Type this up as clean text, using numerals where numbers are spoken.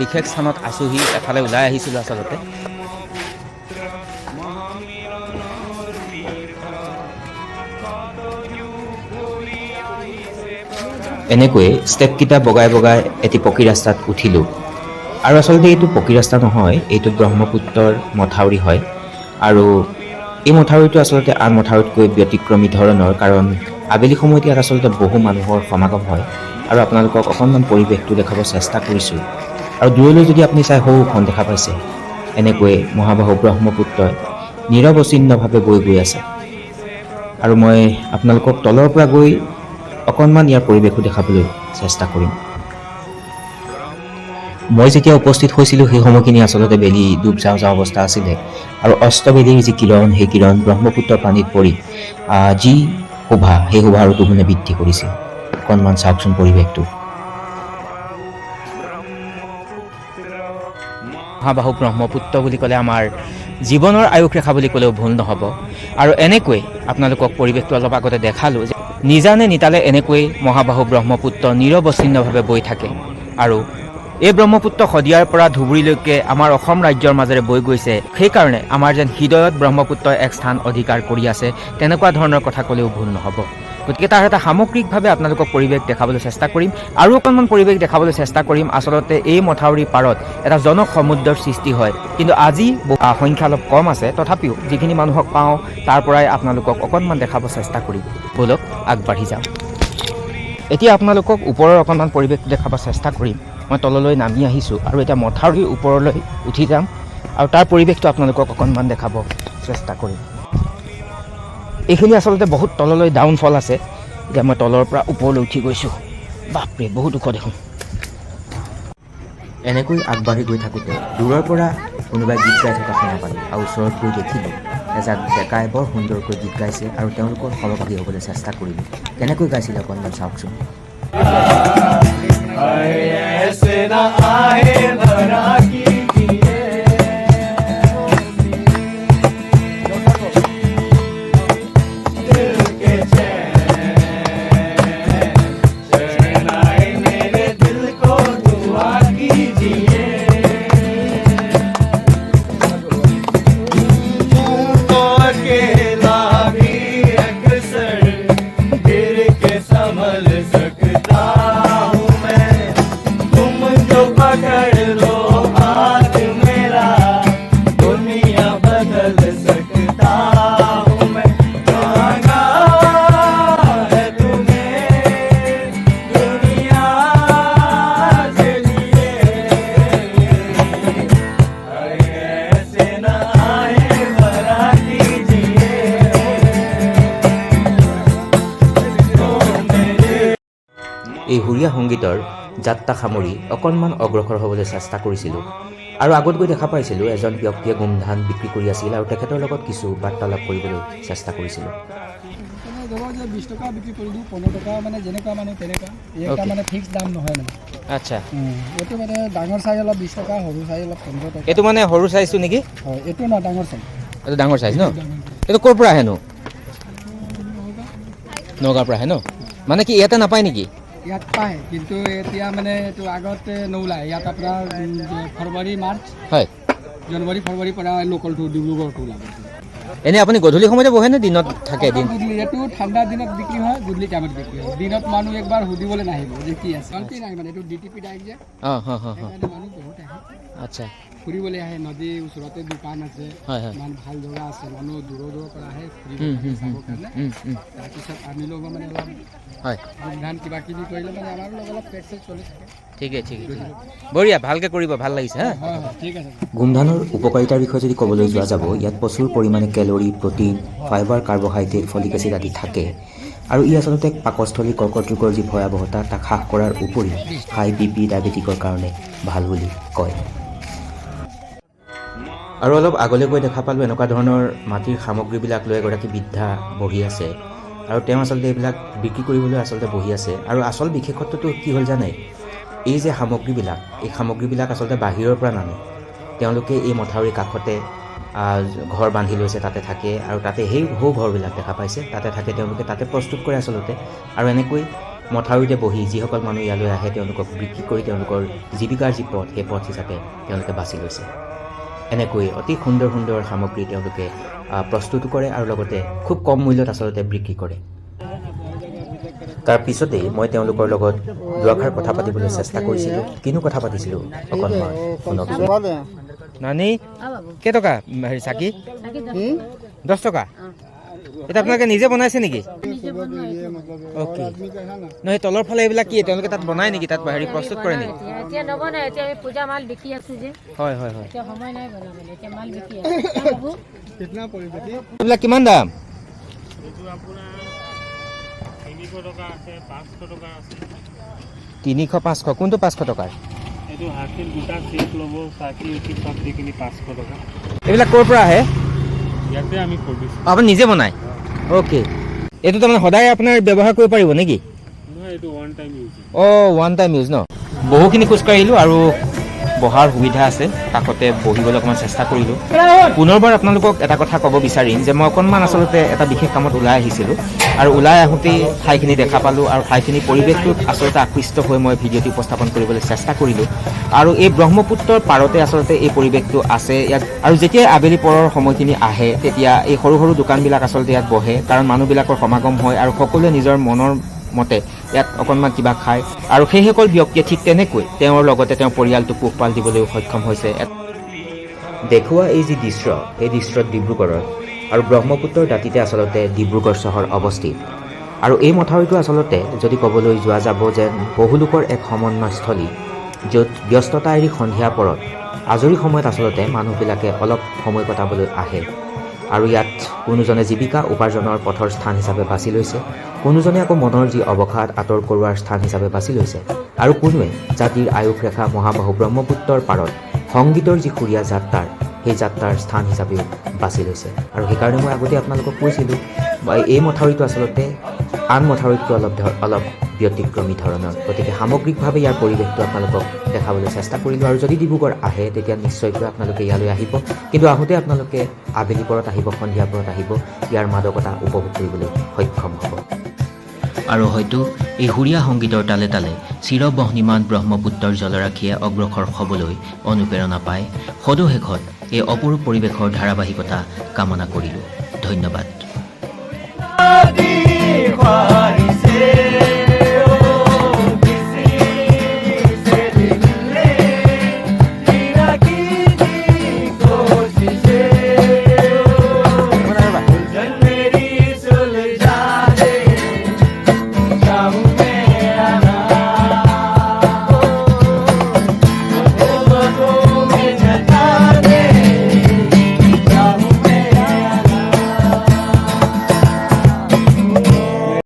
বিশেষ স্থানত আছোঁহি, এফালে ওলাই আহিছিলোঁ আচলতে। এনেকৈয়ে ষ্টেপকেইটা বগাই বগাই এটি পকী ৰাস্তাত উঠিলোঁ। আৰু আচলতে এইটো পকী ৰাস্তা নহয়, এইটো ব্ৰহ্মপুত্ৰৰ মথাউৰি হয়। আৰু এই মথাউৰিটো আচলতে আন মথাউৰিতকৈ ব্যতিক্ৰমী ধৰণৰ, কাৰণ আবেলি সময়ত ইয়াত আচলতে বহু মানুহৰ সমাগম হয়। আৰু আপোনালোকক অকণমান পৰিৱেশটো দেখাব চেষ্টা কৰিছোঁ। আৰু দূৰলৈ যদি আপুনি চাই সৌখন দেখা পাইছে, এনেকৈ মহাবাহু ব্ৰহ্মপুত্ৰই নিৰৱচ্ছিন্নভাৱে বৈ গৈ আছে। আৰু মই আপোনালোকক তলৰ পৰা গৈ অকণমান ইয়াৰ পৰিৱেশো দেখাবলৈ চেষ্টা কৰিম। মই যেতিয়া উপস্থিত হৈছিলোঁ সেই সময়খিনি আচলতে বেলি ডুব যাওঁ যাওঁ অৱস্থা আছিলে। আৰু অস্তবেলিৰ যি কিৰণ, সেই কিৰণ ব্ৰহ্মপুত্ৰৰ পানীত পৰি যি শোভা, সেই শোভা আৰু দুগুণে বৃদ্ধি কৰিছিল। অকণমান চাওকচোন পৰিৱেশটো। মহাবাহু ব্ৰহ্মপুত্ৰ বুলি ক'লে আমাৰ জীৱনৰ আয়ুস ৰেখা বুলি ক'লেও ভুল নহ'ব। আৰু এনেকৈ আপোনালোকক পৰিৱেশটো অলপ আগতে দেখালোঁ যে নিজানে নিতালে এনেকৈ মহাবাহু ব্ৰহ্মপুত্ৰ নিৰৱচ্ছিন্নভাৱে বৈ থাকে। আৰু এই ব্ৰহ্মপুত্ৰ শদিয়াৰ পৰা ধুবুৰীলৈকে আমাৰ অসম ৰাজ্যৰ মাজেৰে বৈ গৈছে। সেইকাৰণে আমাৰ যেন হৃদয়ত ব্ৰহ্মপুত্ৰই এক স্থান অধিকাৰ কৰি আছে, তেনেকুৱা ধৰণৰ কথা ক'লেও ভুল নহ'ব। গতিকে তাৰ এটা সামগ্ৰিকভাৱে আপোনালোকক পৰিৱেশ দেখাবলৈ চেষ্টা কৰিম। আৰু অকণমান পৰিৱেশ দেখাবলৈ চেষ্টা কৰিম। আচলতে এই মথাউৰি পাৰত এটা জনসমুদ্ৰৰ সৃষ্টি হয়, কিন্তু আজি সংখ্যা অলপ কম আছে। তথাপিও যিখিনি মানুহক পাওঁ তাৰ পৰাই আপোনালোকক অকণমান দেখাব চেষ্টা কৰিম। ব'লক আগবাঢ়ি যাওঁ। এতিয়া আপোনালোকক ওপৰৰ অকণমান পৰিৱেশ দেখাব চেষ্টা কৰিম। মই তললৈ নামি আহিছোঁ আৰু এতিয়া মথাউৰিৰ ওপৰলৈ উঠি যাম আৰু তাৰ পৰিৱেশটো আপোনালোকক অকণমান দেখাব চেষ্টা কৰিম। এইখিনি আচলতে বহুত তললৈ ডাউনফল আছে। এতিয়া মই তলৰ পৰা ওপৰলৈ উঠি গৈছোঁ। বাপৰে, বহুত ওখ দেখোন। এনেকৈ আগবাঢ়ি গৈ থাকোঁতে দূৰৰ পৰা কোনোবাই গীত গাই থকা শুনা পালোঁ আৰু ওচৰত গৈ দেখিলোঁ এজাক ডেকাই বৰ সুন্দৰকৈ গীত গাইছে আৰু তেওঁলোকৰ সহভাগী হ'বলৈ চেষ্টা কৰিলোঁ। কেনেকৈ গাইছিলে অকণমান চাওকচোন। এই সুৰীয়া সংগীতৰ যাত্ৰা সামৰি অকণমান অগ্ৰসৰ হ'বলৈ চেষ্টা কৰিছিলোঁ। আৰু আগত গৈ দেখা পাইছিলোঁ এজন ব্যক্তিয়ে গোমধান বিক্ৰী কৰি আছিল আৰু তেখেতৰ লগত কিছু বাৰ্তালাপ কৰিবলৈ চেষ্টা কৰিছিলোঁ। আচ্ছা, এইটো মানে ডাঙৰ চাইজ অলপ 20 টকা, সৰু চাইজ অলপ 15 টকা। এইটো মানে সৰু চাইজটো নেকি? হয়, এইটো না ডাঙৰ চাইজ। এইটো ডাঙৰ চাইজ ন? এইটো ক'ৰ পৰা আহেনো? নগাঁৱৰ পৰা আহে ন? মানে কি ইয়াতে নাপায় নেকি? ইয়াত পায়, কিন্তু এতিয়া মানে এইটো আগতে নোলায়। ইয়াত আপোনাৰ ফেব্ৰুৱাৰী, মাৰ্চ, হয়, জানুৱাৰী, ফেব্ৰুৱাৰীৰ পৰা লোকেলটো ডিব্ৰুগড়টো ওলাব। এনেই আপুনি গধূলি সময়তে বহে নে দিনত থাকে? দিন এইটো ঠাণ্ডা দিনত বিক্ৰী হয়, গধূলি টাইমত বিক্ৰী হয়। দিনত মানুহ একবাৰ সুধিবলৈ নাহিব যে কি আছে, নাই মানে এইটো ডিটিপি ডাইৰেক্ট যে। মানুহ বহুত আহে। আচ্ছা, ফুৰিবলৈ আহে, নদীৰ ওচৰতে দোকান আছে, ইমান ভাল জেগা আছে, মানুহ দূৰৰ দূৰৰ পৰা আহে ফুৰিবলৈ চাবৰ কাৰণে। তাৰপিছত আমি লগ মানে অলপ গোমধান কিবা কিবি কৰিলে মানে আমাৰ লগ অলপ পেট চেট চলি থাকে। ঠিকে ঠিকে, বঢ়িয়া, ভালকৈ কৰিব, ভাল লাগিছে। হয়, ঠিক আছে। গোমধানৰ উপকাৰিতাৰ বিষয়ে যদি ক'বলৈ যোৱা যাব, ইয়াত প্ৰচুৰ পৰিমাণে calorie, protein, fibre, carbohydrate, folic acid আদি থাকে। আৰু ই আচলতে পাকস্থলী কৰ্কট ৰোগৰ যি ভয়াৱহতা তাক হ্ৰাস কৰাৰ উপৰি হাই BP, ডায়েবেটিকৰ কাৰণে ভাল বুলি কয়। আৰু অলপ আগলৈ গৈ দেখা পালোঁ এনেকুৱা ধৰণৰ মাটিৰ সামগ্ৰীবিলাক লৈ এগৰাকী বৃদ্ধা বহি আছে। আৰু তেওঁ আচলতে এইবিলাক বিক্ৰী কৰিবলৈ আচলতে বহি আছে। আৰু আচল বিশেষত্বটো কি হ'ল জানে? এই যে সামগ্ৰীবিলাক, এই সামগ্ৰীবিলাক আচলতে বাহিৰৰ পৰা নানে। তেওঁলোকে এই মথাউৰিৰ কাষতে ঘৰ বান্ধি লৈছে, তাতে থাকে। আৰু তাতে সেই সৌ ঘৰবিলাক দেখা পাইছে, তাতে থাকে তেওঁলোকে, তাতে প্ৰস্তুত কৰে আচলতে। আৰু এনেকৈ মথাউৰিতে বহি যিসকল মানুহ ইয়ালৈ আহে তেওঁলোকক বিক্ৰী কৰি তেওঁলোকৰ জীৱিকাৰ যি পথ সেই পথ হিচাপে তেওঁলোকে বাছি লৈছে। এনেকৈ অতি সুন্দৰ সুন্দৰ সামগ্ৰী তেওঁলোকে প্ৰস্তুত কৰে আৰু লগতে খুব কম মূল্যত আচলতে বিক্ৰী কৰে। তাৰ পিছতেই মই তেওঁলোকৰ লগত দুআষাৰ কথা পাতিবলৈ চেষ্টা কৰিছিলোঁ। কিনো কথা পাতিছিলোঁ অকণমান শুনক। নানি কেইটকা হেৰি চাকি? 10 টকা। এটা আপোনালোকে নিজে বনাইছে নেকি? অ'কে। নহয় তলৰ ফালে এইবিলাক কি তেওঁলোকে তাত বনাই নেকি? তাত হেৰি প্ৰস্তুত কৰে নেকি? এতিয়া নবনাই, এতিয়া পূজা মাল বিকি আছো যে। হয় হয় হয়। এতিয়া সময় নাই বনাবলৈ, এতিয়া মাল বিকি আছো। এইবিলাক কিমান দাম? এইটো আপোনাৰ 300 টকা আছে, 500 টকা আছে। 300 500 কোনটো 500 টকাৰ? এইটো হাতীৰ দুটা চেট ল'ব, চাকি উঠি চব দি কিনি 500 টকা। এইবিলাক ক'ৰ পৰা আহে? ইয়াতে আমি কৰিছোঁ। আপুনি নিজে বনায়? অ'কে। এইটো তাৰমানে সদায় আপোনাৰ ব্যৱহাৰ কৰিব পাৰিব নেকি? নহয়, এইটো one time use. One time use ন? বহুখিনি খোজকাঢ়িলোঁ আৰু বহাৰ সুবিধা আছে, কাষতে বহিবলৈ অকণমান চেষ্টা কৰিলোঁ। পুনৰবাৰ আপোনালোকক এটা কথা ক'ব বিচাৰিম যে মই অকণমান আচলতে এটা বিশেষ কামত ওলাই আহিছিলোঁ আৰু ওলাই আহোঁতেই ঠাইখিনি দেখা পালোঁ আৰু ঠাইখিনিৰ পৰিৱেশটোত আচলতে আকৃষ্ট হৈ মই ভিডিঅ'টি উপস্থাপন কৰিবলৈ চেষ্টা কৰিলোঁ। আৰু এই ব্ৰহ্মপুত্ৰৰ পাৰতে আচলতে এই পৰিৱেশটো আছে ইয়াত। আৰু যেতিয়া আবেলি পৰৰ সময়খিনি আহে তেতিয়া এই সৰু সৰু দোকানবিলাক আচলতে ইয়াত বহে, কাৰণ মানুহবিলাকৰ সমাগম হয় আৰু সকলোৱে নিজৰ মনৰ মতে ইয়াত অকণমান কিবা খায়। আৰু সেইসকল ব্যক্তিয়ে ঠিক তেনেকৈ তেওঁৰ লগতে তেওঁৰ পৰিয়ালটোক পোহপাল দিবলৈও সক্ষম হৈছে। দেখুওৱা এই যি দৃশ্য, এই দৃশ্যত ডিব্ৰুগড়ত আৰু ব্ৰহ্মপুত্ৰৰ দাঁতিতে আচলতে ডিব্ৰুগড় চহৰ অৱস্থিত। আৰু এই মথাউৰিটো আচলতে যদি ক'বলৈ যোৱা যাব যেন বহুলোকৰ এক সমন্বয়স্থলী, য'ত ব্যস্ততা এৰি সন্ধিয়া পৰত আজৰি সময়ত আচলতে মানুহবিলাকে অলপ সময় কটাবলৈ আহে। আৰু ইয়াত কোনোজনে জীৱিকা উপাৰ্জনৰ পথৰ স্থান হিচাপে বাছি লৈছে, কোনোজনে আকৌ মনৰ যি অৱসাদ আঁতৰ কৰোৱাৰ স্থান হিচাপে বাছি লৈছে, আৰু কোনোৱে জাতিৰ আয়ুস ৰেখা মহাবাহু ব্ৰহ্মপুত্ৰৰ পাৰত সংগীতৰ যি সুৰীয়া যাত্ৰাৰ সেই যাত্ৰাৰ স্থান হিচাপেও বাছি লৈছে। আৰু সেইকাৰণে মই আগতে আপোনালোকক কৈছিলোঁ এই মথাউৰিটো আচলতে আন মথাউৰিতকৈ অলপ ব্যতিক্ৰমী ধৰণৰ। গতিকে সামগ্ৰিকভাৱে ইয়াৰ পৰিৱেশটো আপোনালোকক দেখাবলৈ চেষ্টা কৰিলোঁ। আৰু যদি ডিব্ৰুগড় আহে তেতিয়া নিশ্চয়কৈ আপোনালোকে ইয়ালৈ আহিব, কিন্তু আহোঁতে আপোনালোকে আবেলি পৰত আহিব, সন্ধিয়া পৰত আহিব, ইয়াৰ মাদকতা উপভোগ কৰিবলৈ সক্ষম হ'ব। আৰু হয়তো এই সুৰীয়া সংগীতৰ তালে তালে চিৰবহ্নিমান ব্ৰহ্মপুত্ৰৰ জলৰাশিয়ে অগ্ৰসৰ হ'বলৈ অনুপ্ৰেৰণা পায়। সদুশেষত এই অপৰূপ পৰিৱেশৰ ধাৰাবাহিকতা কামনা কৰিলোঁ। ধন্যবাদ।